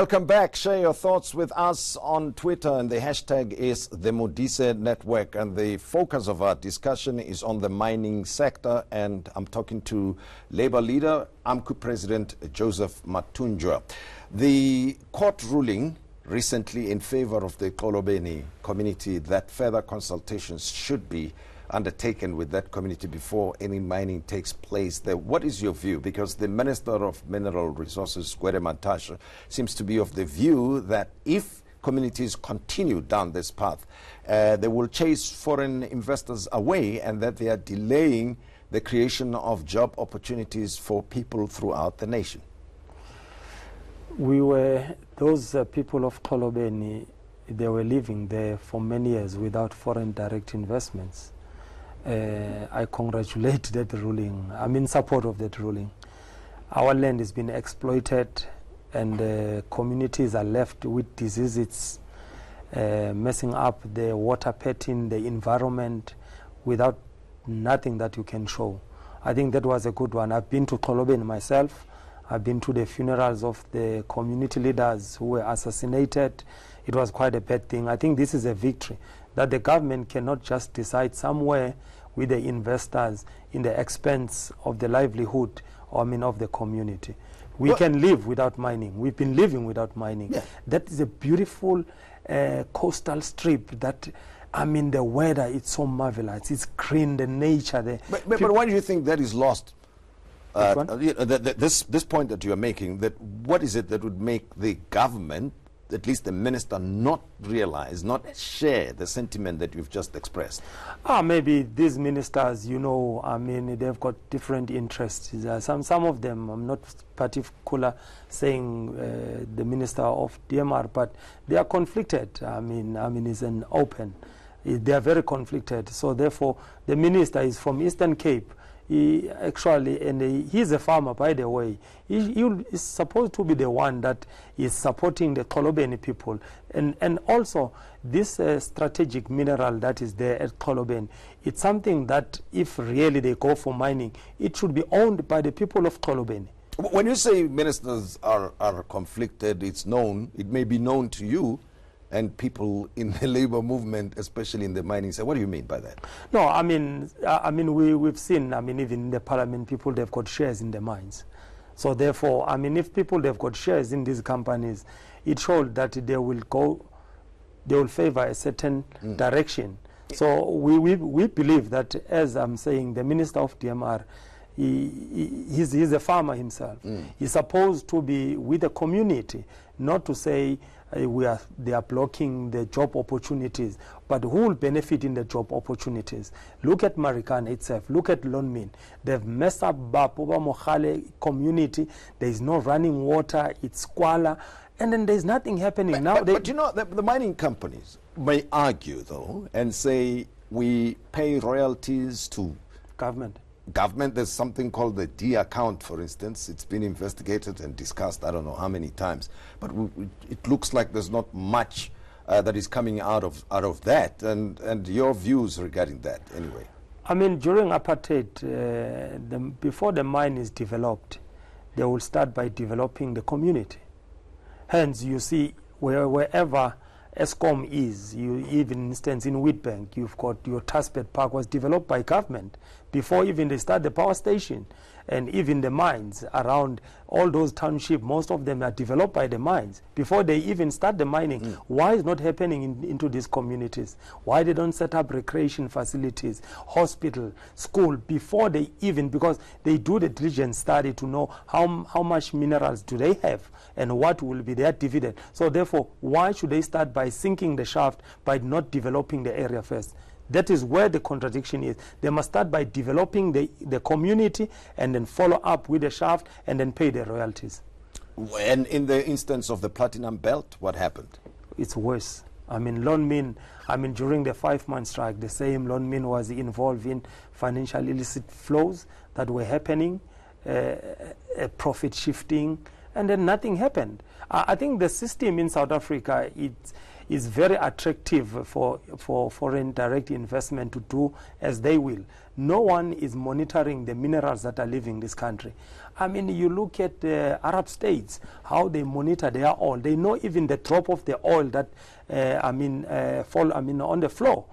Welcome back. Share your thoughts with us on Twitter, and the hashtag is the Modise Network. And the focus of our discussion is on the mining sector, and I'm talking to Labour leader, AMCU President Joseph Mathunjwa. The court ruling recently in favor of the Xolobeni community that further consultations should be undertaken with that community before any mining takes place there. What is your view? Because the Minister of Mineral Resources, Mathunjwa, seems to be of the view that if communities continue down this path, they will chase foreign investors away, and that they are delaying the creation of job opportunities for people throughout the nation. Those people of Xolobeni, they were living there for many years without foreign direct investments. I congratulate that ruling. I'm in support of that ruling. Our land has been exploited, and communities are left with diseases, messing up the water pattern, the environment, without nothing that you can show. I think that was a good one. I've been to Xolobeni myself. I've been to the funerals of the community leaders who were assassinated. It was quite a bad thing. I think this is a victory, that the government cannot just decide somewhere with the investors in the expense of the livelihood, of the community. We can live without mining. We've been living without mining. Yeah. That is a beautiful coastal strip that, the weather, it's so marvelous. It's green, the nature. But why do you think that is lost? This point that you are making, that what is it that would make the government, at least the minister, not realize, not share the sentiment that you've just expressed? Maybe these ministers, they've got different interests. Some of them, I'm not particular saying the minister of DMR, but they are conflicted. It's an open. They are very conflicted. So therefore, the minister is from Eastern Cape. He's a farmer, by the way. He is supposed to be the one that is supporting the Xolobeni people. And also, this strategic mineral that is there at Xolobeni, it's something that if really they go for mining, it should be owned by the people of Xolobeni. When you say ministers are conflicted, it's known, it may be known to you and people in the labor movement, especially in the mining sector. What do you mean by that? No, we've seen, even in the parliament, people, they've got shares in the mines. So therefore, if people, they've got shares in these companies, it shows that they will favor a certain direction. So we believe that, as I'm saying, the Minister of DMR, he's a farmer himself. He's supposed to be with the community, not to say they are blocking the job opportunities, but who will benefit in the job opportunities? Look at Marikana itself. Look at Lonmin. They've messed up Bapoba Mohale community. There is no running water. It's squalor. And then there's nothing happening now. But the mining companies may argue, though, and say we pay royalties to government. There's something called the D account, for instance. It's been investigated and discussed I don't know how many times, but it looks like there's not much that is coming out of that, and your views regarding that anyway. During apartheid, before the mine is developed, they will start by developing the community. Hence, you see, wherever Eskom is, even instance in Witbank, you've got your Taspet Park was developed by government before even they start the power station, and even the mines around all those townships, most of them are developed by the mines before they even start the mining. Why is not happening into these communities? Why they don't set up recreation facilities, hospital, school before they even, because they do the diligence study to know how much minerals do they have and what will be their dividend. So therefore, why should they start by sinking the shaft by not developing the area first? That is where the contradiction is. They must start by developing the community and then follow up with the shaft and then pay the royalties. And in the instance of the Platinum Belt, what happened? It's worse. Lonmin, during the 5-month strike, the same Lonmin was involved in financial illicit flows that were happening, profit shifting, and then nothing happened. I think the system in South Africa, is very attractive for foreign direct investment to do as they will. No one is monitoring the minerals that are leaving this country. I mean, you look at the Arab states, how they monitor their oil. They know even the drop of the oil that, fall on the floor.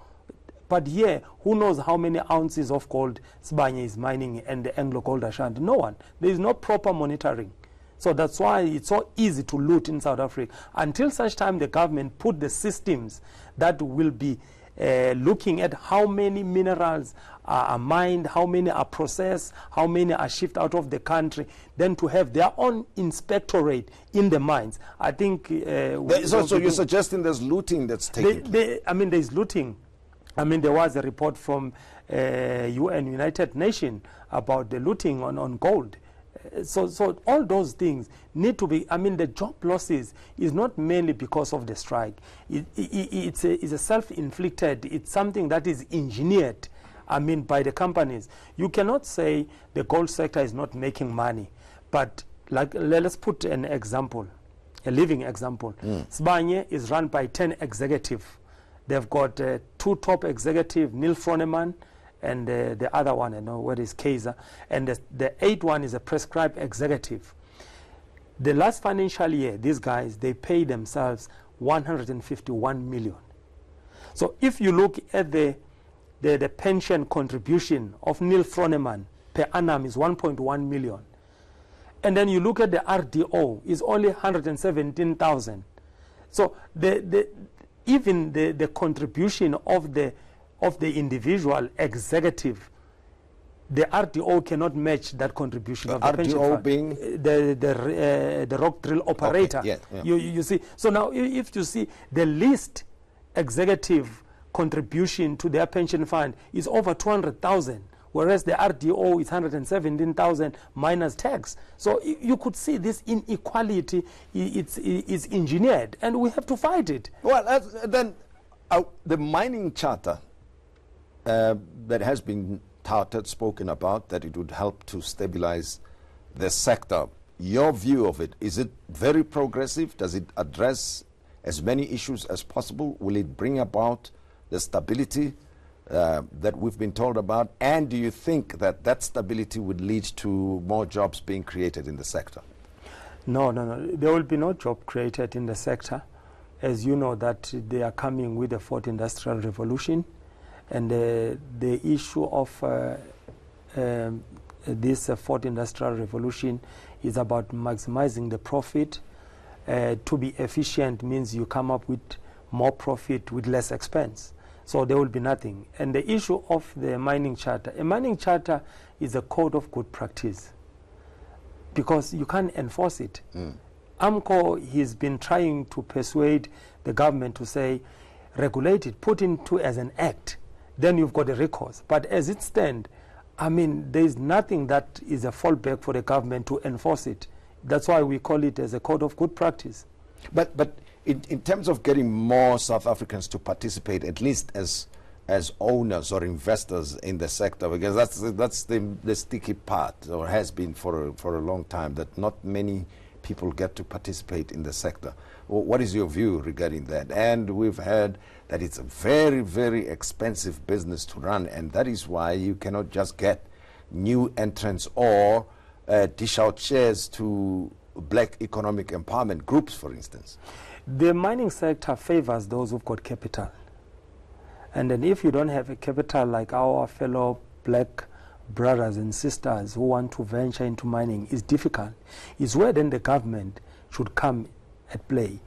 But here, who knows how many ounces of gold Sibanye is mining and the Anglo Gold Ashanti? No one. There is no proper monitoring. So that's why it's so easy to loot in South Africa. Until such time the government put the systems that will be looking at how many minerals are mined, how many are processed, how many are shipped out of the country, then to have their own inspectorate in the mines. I think... so you're suggesting there's looting that's taking place? There's looting. I mean, there was a report from UN, United Nations, about the looting on gold. So all those things need to be, the job losses is not mainly because of the strike. It's a self-inflicted, it's something that is engineered, by the companies. You cannot say the gold sector is not making money, but let's put an example, a living example. Sibanye is run by 10 executives. They've got 2 top executives, Neil Froneman, and the other one, what is Kaiser, and the 8th one is a prescribed executive. The last financial year, these guys, they pay themselves 151 million. So if you look at the pension contribution of Neil Froneman per annum is 1.1 million. And then you look at the RDO, is only 117,000. So even the contribution of the individual executive, the RDO cannot match that contribution of the pension fund. Being the rock drill operator. Okay, yeah. You see, so now if you see the least executive contribution to their pension fund is over 200,000, whereas the RDO is 117,000 minus tax. So you could see this inequality is engineered, and we have to fight it. Well, then the mining charter that has been touted, spoken about, that it would help to stabilize the sector. Your view of it, is it very progressive? Does it address as many issues as possible? Will it bring about the stability that we've been told about? And do you think that that stability would lead to more jobs being created in the sector? No. There will be no job created in the sector. As you know, that they are coming with the 4th Industrial Revolution. And the issue of this 4th Industrial Revolution is about maximizing the profit. To be efficient means you come up with more profit with less expense. So there will be nothing. And the issue of the mining charter, a mining charter is a code of good practice because you can't enforce it. AMCU has been trying to persuade the government to say, regulate it, put into as an act. Then you've got a recourse. But as it stands, there is nothing that is a fallback for the government to enforce it. That's why we call it as a code of good practice. But in terms of getting more South Africans to participate, at least as owners or investors in the sector, because that's the sticky part, or has been for a long time, that not many people get to participate in the sector. What is your view regarding that? And we've heard that it's a very, very expensive business to run, and that is why you cannot just get new entrants or dish out shares to black economic empowerment groups, for instance. The mining sector favors those who've got capital. And then if you don't have a capital like our fellow black brothers and sisters who want to venture into mining, it's difficult. It's where then the government should come at play.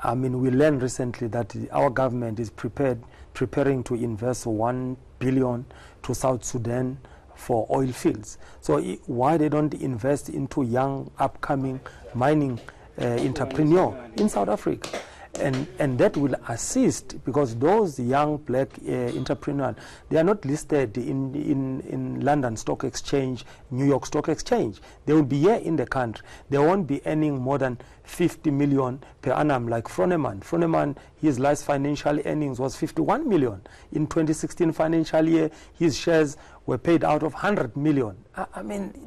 We learned recently that our government is preparing to invest 1 billion to South Sudan for oil fields. So why they don't invest into young, upcoming mining entrepreneur in South Africa? And that will assist, because those young black entrepreneurs, they are not listed in London Stock Exchange, New York Stock Exchange. They will be here in the country. They won't be earning more than 50 million per annum like Froneman. Froneman, his last financial earnings was 51 million. In 2016 financial year, his shares were paid out of 100 million.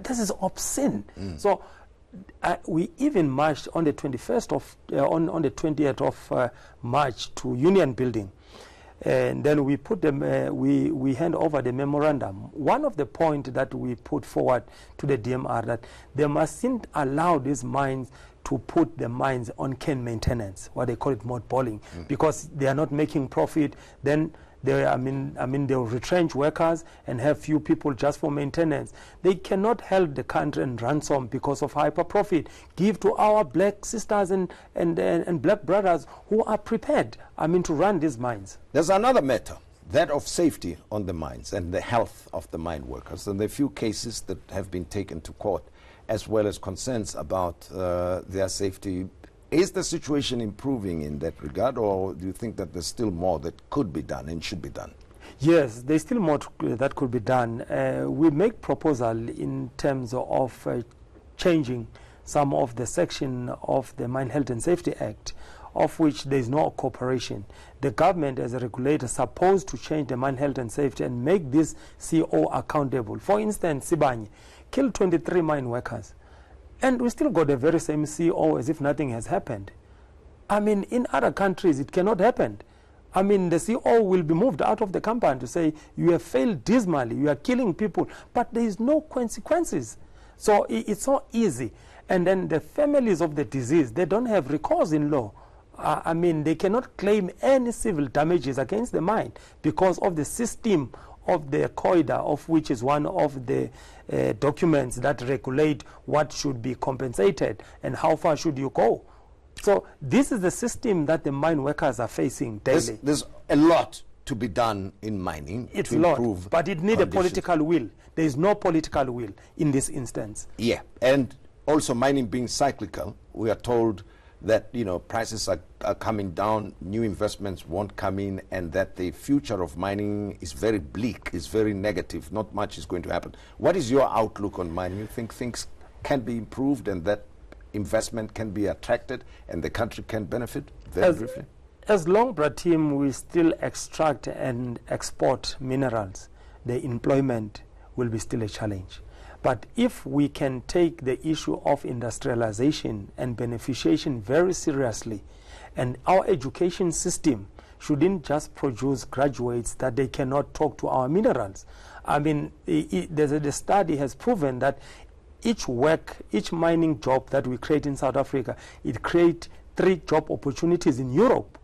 This is obscene. So we even marched on the 21st of on the 20th of March to Union Building, and then we put them. We hand over the memorandum. One of the points that we put forward to the DMR that they mustn't allow these mines to put the mines on cane maintenance, what they call it mothballing, because they are not making profit. Then they'll retrench workers and have few people just for maintenance. They cannot help the country and ransom because of hyper profit. Give to our black sisters and black brothers who are prepared, to run these mines. There's another matter, that of safety on the mines and the health of the mine workers. And there are few cases that have been taken to court, as well as concerns about their safety. Is the situation improving in that regard, or do you think that there's still more that could be done and should be done? Yes, there's still more that could be done. We make proposal in terms of changing some of the section of the Mine Health and Safety Act, of which there is no cooperation. The government as a regulator is supposed to change the Mine Health and Safety and make this CO accountable. For instance, Sibanye killed 23 mine workers, and we still got the very same CO as if nothing has happened. In other countries it cannot happen. The CO will be moved out of the company to say, you have failed dismally, you are killing people, but there is no consequences. So it's so easy. And then the families of the deceased, they don't have recourse in law. They cannot claim any civil damages against the mine because of the system of the COIDA, of which is one of the documents that regulate what should be compensated and how far should you go. So this is the system that the mine workers are facing daily. There's a lot to be done in mining. It's to a lot, improve but it needs a conditions. political will. There is no political will in this instance. Yeah, and also mining being cyclical, we are told that prices are coming down, new investments won't come in, and that the future of mining is very bleak, is very negative. Not much is going to happen. What is your outlook on mining? You think things can be improved and that investment can be attracted and the country can benefit? Very briefly. As long as team we still extract and export minerals, the employment will be still a challenge. But if we can take the issue of industrialization and beneficiation very seriously, and our education system shouldn't just produce graduates that they cannot talk to our minerals. The study has proven that each mining job that we create in South Africa, it creates 3 job opportunities in Europe.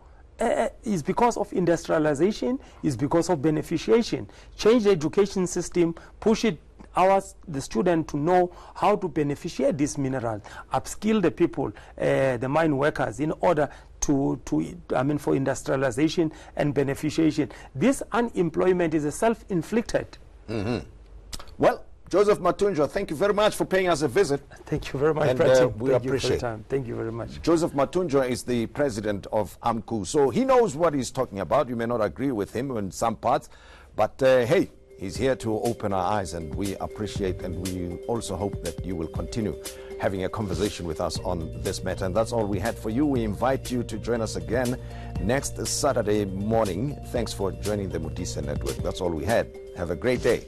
Is because of industrialization, is because of beneficiation. Change the education system, push it the student to know how to beneficiate these minerals, upskill the people, the mine workers, in order for industrialization and beneficiation. This unemployment is a self-inflicted. Well, Joseph Mathunjwa, thank you very much for paying us a visit. Thank you very much, and we appreciate it. Thank you very much. Joseph Mathunjwa is the president of AMCU, so he knows what he's talking about. You may not agree with him in some parts, but hey, he's here to open our eyes, and we appreciate, and we also hope that you will continue having a conversation with us on this matter. And that's all we had for you. We invite you to join us again next Saturday morning. Thanks for joining the Modise Network. That's all we had. Have a great day.